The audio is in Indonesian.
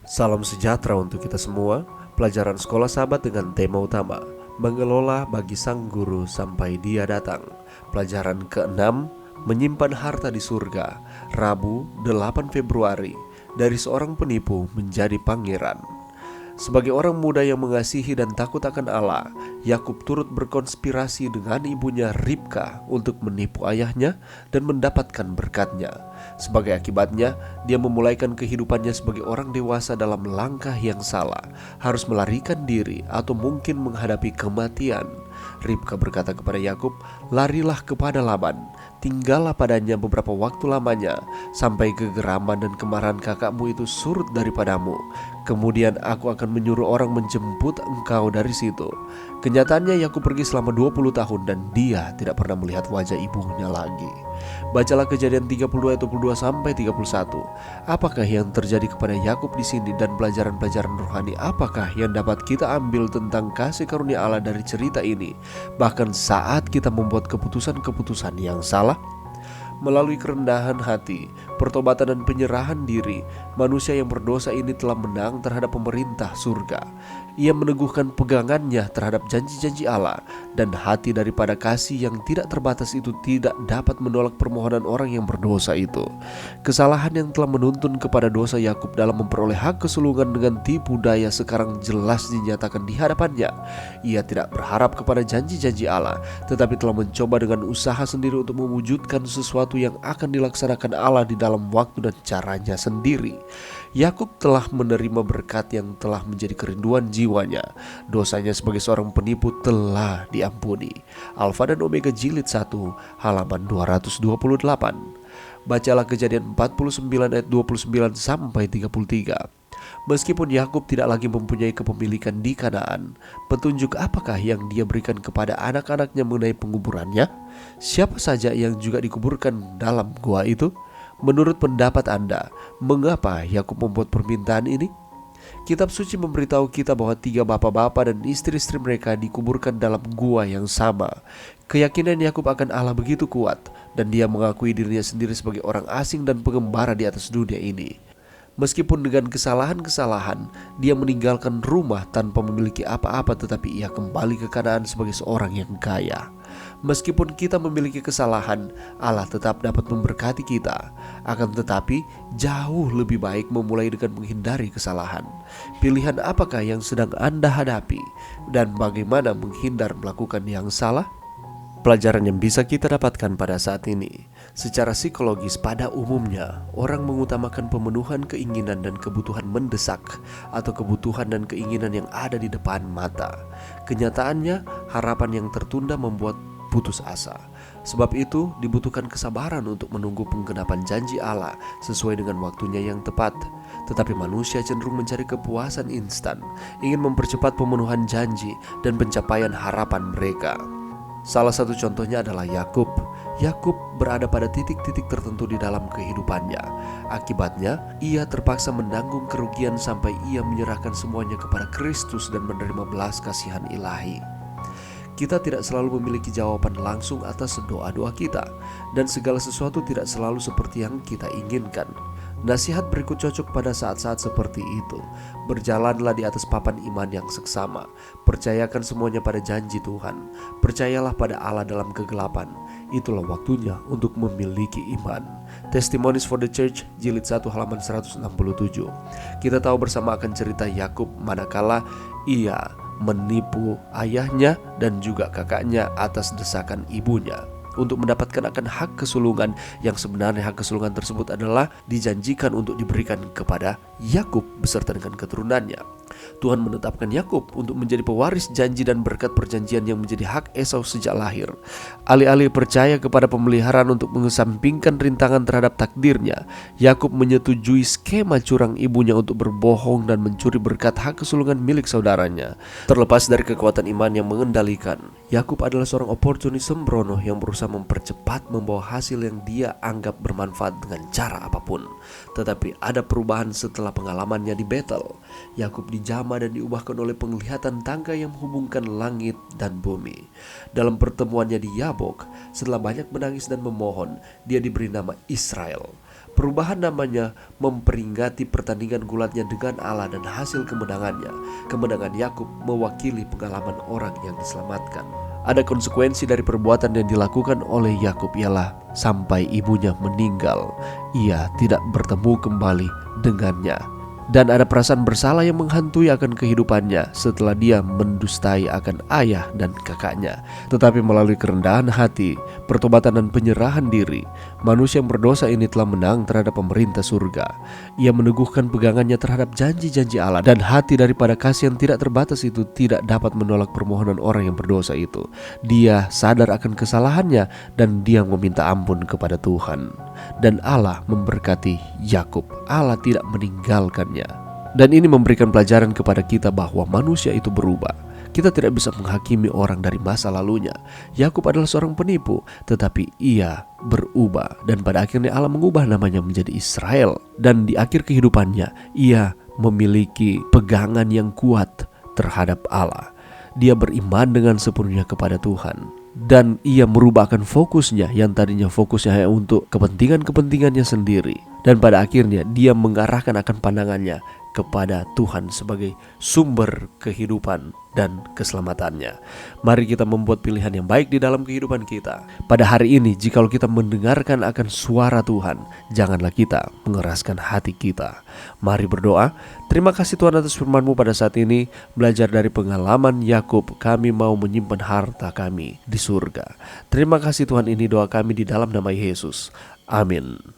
Salam sejahtera untuk kita semua. Pelajaran sekolah sahabat dengan tema utama mengelola bagi sang guru sampai dia datang. Pelajaran ke-6, menyimpan harta di surga. Rabu 8 Februari. Dari seorang penipu menjadi pangeran. Sebagai orang muda yang mengasihi dan takut akan Allah, Yakub turut berkonspirasi dengan ibunya Ribka untuk menipu ayahnya dan mendapatkan berkatnya. Sebagai akibatnya, dia memulaikan kehidupannya sebagai orang dewasa dalam langkah yang salah, harus melarikan diri atau mungkin menghadapi kematian. Ribka berkata kepada Yakub, "Larilah kepada Laban, tinggallah padanya beberapa waktu lamanya, sampai kegeraman dan kemarahan kakakmu itu surut daripadamu. Kemudian aku akan menyuruh orang menjemput engkau dari situ." Kenyataannya Yakub pergi selama 20 tahun dan dia tidak pernah melihat wajah ibunya lagi. Bacalah Kejadian 32 ayat 22 sampai 31. Apakah yang terjadi kepada Yakub di sini dan pelajaran-pelajaran rohani apakah yang dapat kita ambil tentang kasih karunia Allah dari cerita ini? Bahkan saat kita membuat keputusan-keputusan yang salah. Melalui kerendahan hati, pertobatan dan penyerahan diri, manusia yang berdosa ini telah menang terhadap pemerintah surga. Ia meneguhkan pegangannya terhadap janji-janji Allah, dan hati daripada kasih yang tidak terbatas itu tidak dapat menolak permohonan orang yang berdosa itu. Kesalahan yang telah menuntun kepada dosa Yakub dalam memperoleh hak kesulungan dengan tipu daya sekarang jelas dinyatakan di hadapannya. Ia tidak berharap kepada janji-janji Allah, tetapi telah mencoba dengan usaha sendiri untuk mewujudkan sesuatu yang akan dilaksanakan Allah di dalam waktu dan caranya sendiri. Yakub telah menerima berkat yang telah menjadi kerinduan jiwanya. Dosanya sebagai seorang penipu telah diampuni. Alfa dan Omega jilid 1 halaman 228. Bacalah Kejadian 49 ayat 29 sampai 33. Meskipun Yakub tidak lagi mempunyai kepemilikan di Kanaan, petunjuk apakah yang dia berikan kepada anak-anaknya mengenai penguburannya? Siapa saja yang juga dikuburkan dalam gua itu? Menurut pendapat Anda, mengapa Yakub membuat permintaan ini? Kitab suci memberitahu kita bahwa 3 bapak-bapak dan istri-istri mereka dikuburkan dalam gua yang sama. Keyakinan Yakub akan Allah begitu kuat, dan dia mengakui dirinya sendiri sebagai orang asing dan pengembara di atas dunia ini. Meskipun dengan kesalahan-kesalahan, dia meninggalkan rumah tanpa memiliki apa-apa, tetapi ia kembali ke Kanaan sebagai seorang yang kaya. Meskipun kita memiliki kesalahan, Allah tetap dapat memberkati kita. Akan tetapi, jauh lebih baik memulai dengan menghindari kesalahan. Pilihan apakah yang sedang Anda hadapi, dan bagaimana menghindar melakukan yang salah? Pelajaran yang bisa kita dapatkan pada saat ini, secara psikologis pada umumnya orang mengutamakan pemenuhan keinginan dan kebutuhan mendesak atau kebutuhan dan keinginan yang ada di depan mata. Kenyataannya, harapan yang tertunda membuat putus asa. Sebab itu dibutuhkan kesabaran untuk menunggu penggenapan janji Allah sesuai dengan waktunya yang tepat. Tetapi manusia cenderung mencari kepuasan instan, ingin mempercepat pemenuhan janji dan pencapaian harapan mereka. Salah satu contohnya adalah Yakub. Yakub berada pada titik-titik tertentu di dalam kehidupannya. Akibatnya, ia terpaksa menanggung kerugian sampai ia menyerahkan semuanya kepada Kristus dan menerima belas kasihan ilahi. Kita tidak selalu memiliki jawaban langsung atas doa-doa kita, dan segala sesuatu tidak selalu seperti yang kita inginkan. Nasihat berikut cocok pada saat-saat seperti itu. Berjalanlah di atas papan iman yang seksama. Percayakan semuanya pada janji Tuhan. Percayalah pada Allah dalam kegelapan. Itulah waktunya untuk memiliki iman. Testimonies for the Church jilid 1 halaman 167. Kita tahu bersama akan cerita Yakub manakala ia menipu ayahnya dan juga kakaknya atas desakan ibunya untuk mendapatkan akan hak kesulungan, yang sebenarnya hak kesulungan tersebut adalah dijanjikan untuk diberikan kepada Yakub beserta dengan keturunannya. Tuhan menetapkan Yakub untuk menjadi pewaris janji dan berkat perjanjian yang menjadi hak Esau sejak lahir. Alih-alih percaya kepada pemeliharaan untuk mengesampingkan rintangan terhadap takdirnya, Yakub menyetujui skema curang ibunya untuk berbohong dan mencuri berkat hak kesulungan milik saudaranya. Terlepas dari kekuatan iman yang mengendalikan, Yakub adalah seorang oportunis sembrono yang berusaha mempercepat membawa hasil yang dia anggap bermanfaat dengan cara apapun. Tetapi ada perubahan setelah pengalamannya di Betel. Yakub dijamah dan diubahkan oleh penglihatan tangga yang menghubungkan langit dan bumi. Dalam pertemuannya di Yabok, setelah banyak menangis dan memohon, dia diberi nama Israel. Perubahan namanya memperingati pertandingan gulatnya dengan Allah dan hasil kemenangannya. Kemenangan Yakub mewakili pengalaman orang yang diselamatkan. Ada konsekuensi dari perbuatan yang dilakukan oleh Yakub, ialah sampai ibunya meninggal, ia tidak bertemu kembali dengannya. Dan ada perasaan bersalah yang menghantui akan kehidupannya setelah dia mendustai akan ayah dan kakaknya. Tetapi melalui kerendahan hati, pertobatan dan penyerahan diri, manusia yang berdosa ini telah menang terhadap pemerintah surga. Ia meneguhkan pegangannya terhadap janji-janji Allah, dan hati daripada kasih yang tidak terbatas itu tidak dapat menolak permohonan orang yang berdosa itu. Dia sadar akan kesalahannya dan dia meminta ampun kepada Tuhan. Dan Allah memberkati Yakub. Allah tidak meninggalkannya. Dan ini memberikan pelajaran kepada kita bahwa manusia itu berubah. Kita tidak bisa menghakimi orang dari masa lalunya. Yakub adalah seorang penipu, tetapi ia berubah, dan pada akhirnya Allah mengubah namanya menjadi Israel. Dan di akhir kehidupannya ia memiliki pegangan yang kuat terhadap Allah. Dia beriman dengan sepenuhnya kepada Tuhan. Dan ia merubahkan fokusnya yang tadinya fokusnya hanya untuk kepentingannya sendiri. Dan pada akhirnya dia mengarahkan akan pandangannya kepada Tuhan sebagai sumber kehidupan dan keselamatannya. Mari kita membuat pilihan yang baik di dalam kehidupan kita. Pada hari ini, jikalau kita mendengarkan akan suara Tuhan, janganlah kita mengeraskan hati kita. Mari berdoa. Terima kasih Tuhan atas firman-Mu pada saat ini. Belajar dari pengalaman Yakub, kami mau menyimpan harta kami di surga. Terima kasih Tuhan, ini doa kami di dalam nama Yesus. Amin.